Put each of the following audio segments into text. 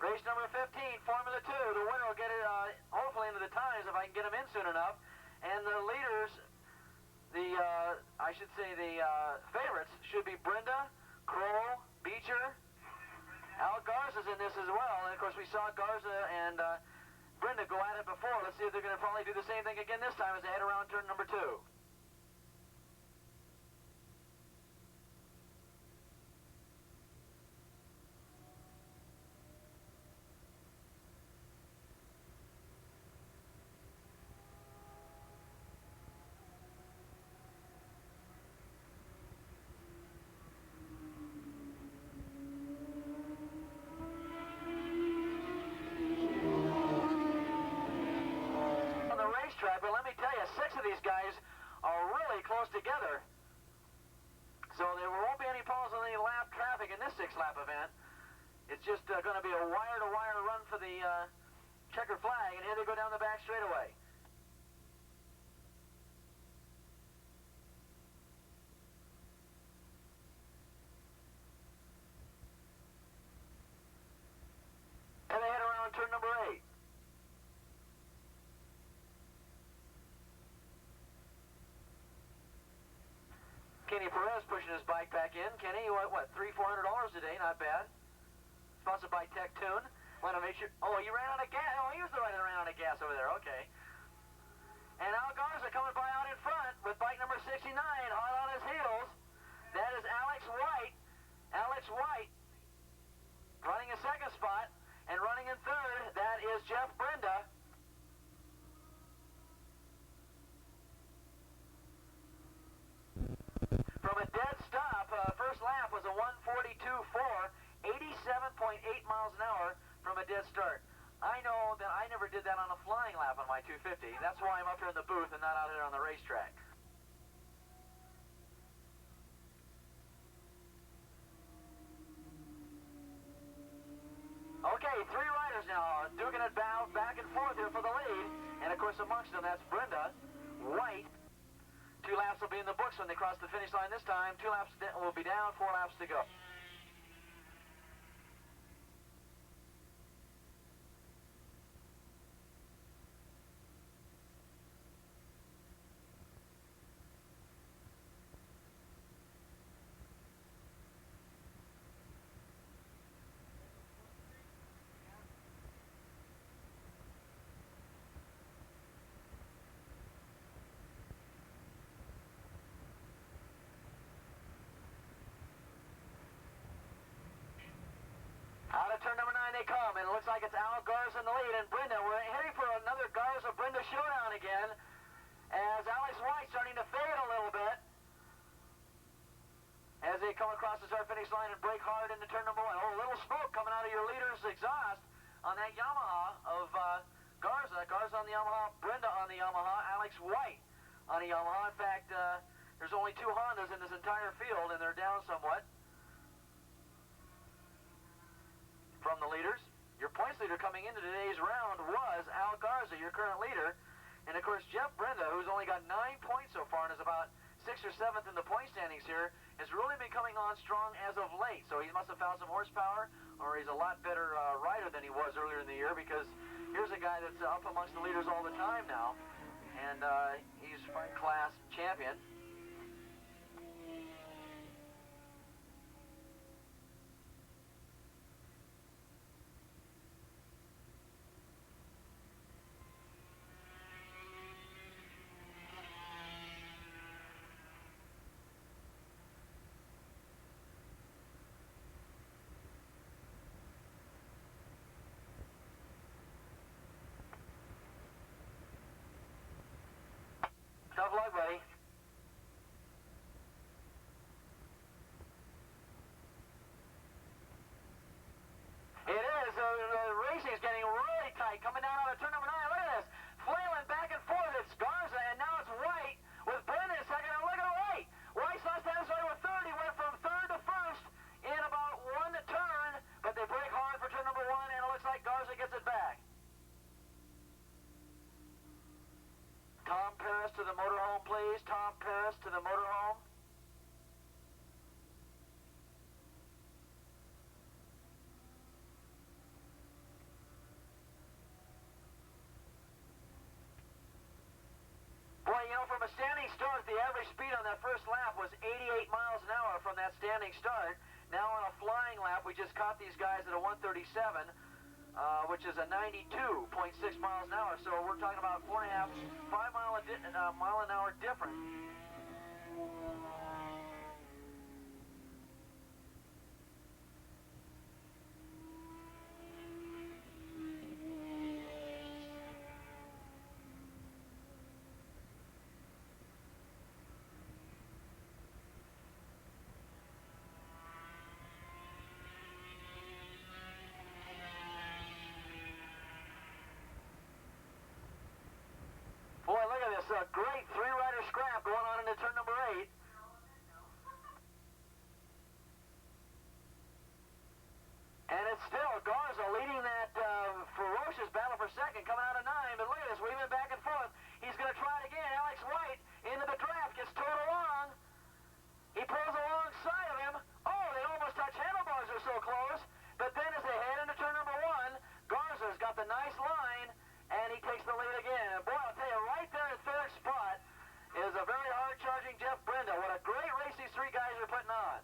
Race number 15, Formula 2. The winner will get it hopefully into the times if I can get them in soon enough. And the leaders, I should say the favorites, should be Brenda, Kroll, Beecher. Al Garza's in this as well. And of course we saw Garza and Brenda go at it before. Let's see if they're going to probably do the same thing again this time as they head around turn number 2. But let me tell you, 6 of these guys are really close together. So there won't be any pulls on any lap traffic in this 6-lap event. It's just going to be a wire-to-wire run for the checkered flag, and here they go down the back straightaway. And they head around turn number 8. Kenny Perez pushing his bike back in. Kenny, what, $300-400 today? Not bad. Sponsored by Tech Tune. Want to make sure. Oh, you ran out of gas. Oh, he was the one that ran out of gas over there. Okay. And Al Garza coming by out in front with bike number 69, hard on his heels. That is Alex White. Alex White running in second spot, and running in third, that is Jeff Brenda. From a dead stop, first lap was a 1:42.4, 87.8 miles an hour from a dead start. I know that I never did that on a flying lap on my 250. That's why I'm up here in the booth and not out here on the racetrack. Okay, 3 riders now duking it back and forth here for the lead. And of course amongst them, that's Brenda, White. 2 laps will be in the books when they cross the finish line this time. 2 laps will be down, 4 laps to go. Out of turn number 9 they come, and it looks like it's Al Garza in the lead, and Brenda. We're heading for another Garza-Brenda showdown again, as Alex White starting to fade a little bit as they come across the start-finish line and brake hard into turn number 1. Oh, a little smoke coming out of your leader's exhaust on that Yamaha of Garza. Garza on the Yamaha, Brenda on the Yamaha, Alex White on the Yamaha. In fact, there's only 2 Hondas in this entire field, and they're down somewhat from the leaders. Your points leader coming into today's round was Al Garza, your current leader. And of course, Jeff Brenda, who's only got 9 points so far and is about 6th or 7th in the point standings here, has really been coming on strong as of late. So he must have found some horsepower, or he's a lot better rider than he was earlier in the year, because here's a guy that's up amongst the leaders all the time now. And he's front class champion. Tough luck, buddy. from a standing start, the average speed on that first lap was 88 miles an hour from that standing start. Now on a flying lap, we just caught these guys at a 137, which is a 92.6 miles an hour. So we're talking about 4.5, 5 mile an hour difference. Boy, look at this great three-rider scrap going on into turn number 8. And it's still Garza leading that ferocious battle for second, coming out of 9. But look at this, weaving back and forth. He's going to try it again. Alex White into the draft, gets towed along. He pulls alongside of him. Oh, they almost touch handlebars, they're so close. But then as they head into turn number 1, Garza's got the nice line, and he takes the lead again. And boy, I'll tell you, right there in third spot is a very hard-charging Jeff Brenda. What a great race these three guys are putting on.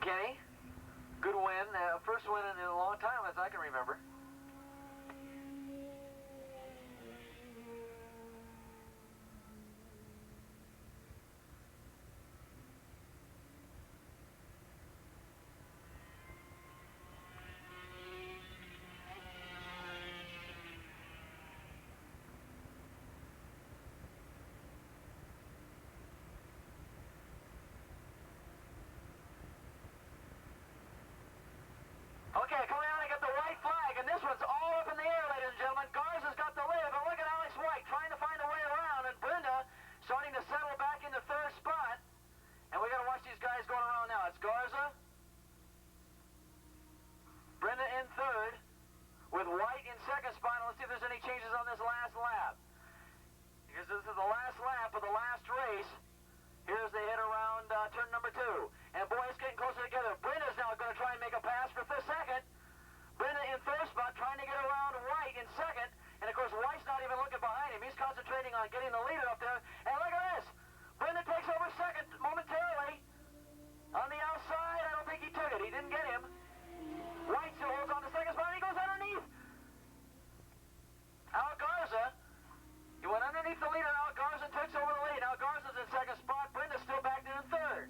Kenny, good win. First win in a long time, as I can remember. Okay, coming out, I got the white flag, and this one's all up in the air, ladies and gentlemen. Garza's got the lead, but look at Alex White trying to find a way around, and Brenda starting to settle back into third spot. And we got to watch these guys going around now. It's Garza, Brenda in third, with White in second spot. And let's see if there's any changes on this last lap, because this is the last lap of the last race. Here's they hit around turn number 2. And boy, it's getting closer together. Brenda's now going to try and make a pass for second. Brenda in third spot, trying to get around White in second. And of course, White's not even looking behind him. He's concentrating on getting the leader up there. And look at this. Brenda takes over second momentarily. On the outside, I don't think he took it. He didn't get him. White still holds on to second spot, and he goes underneath Al Garza. He went underneath the leader. Al Garza takes over the lead. Al Garza's in second spot. Brenda's still back in third.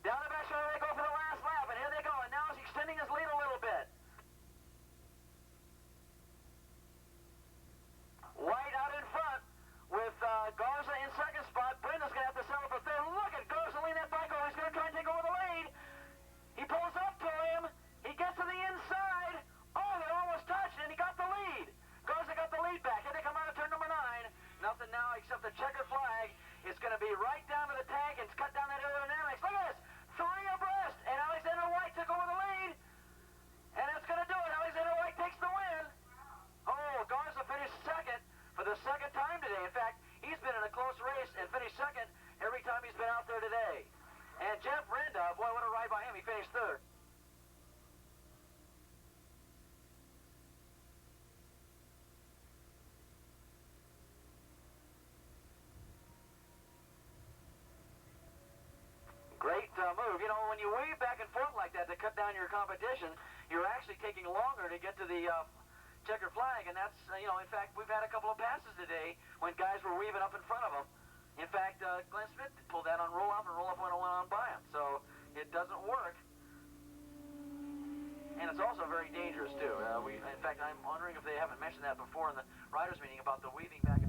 Down the back shoulder they go for the last lap, and here they go. And now he's extending his lead a little bit. White out in front with Garza in second spot. Brenda's going to have to settle for third. Look at Garza lean that bike over. He's going to try and take over the lead. He pulls up to him. He gets to the inside. Oh, they almost touched, and he got the lead. Garza got the lead back. Here they come out of turn number 9. Nothing now except the checkered flag. It's going to be right down to the tank and cut down that aerodynamics. Look at this. 3 abreast, and Alexander White took over the lead. And that's going to do it. Alexander White takes the win. Oh, Garza finished second for the second time today. In fact, he's been in a close race and finished second every time he's been out there today. And Jeff Brenda, boy, what a ride by him. He finished third. Great move. You know, when you weave back and forth like that to cut down your competition, you're actually taking longer to get to the checker flag, and that's, you know, in fact, we've had a couple of passes today when guys were weaving up in front of them. In fact, Glenn Smith pulled that on roll-off, and roll-off went on by him, so it doesn't work. And it's also very dangerous, too. In fact, I'm wondering if they haven't mentioned that before in the riders' meeting about the weaving back and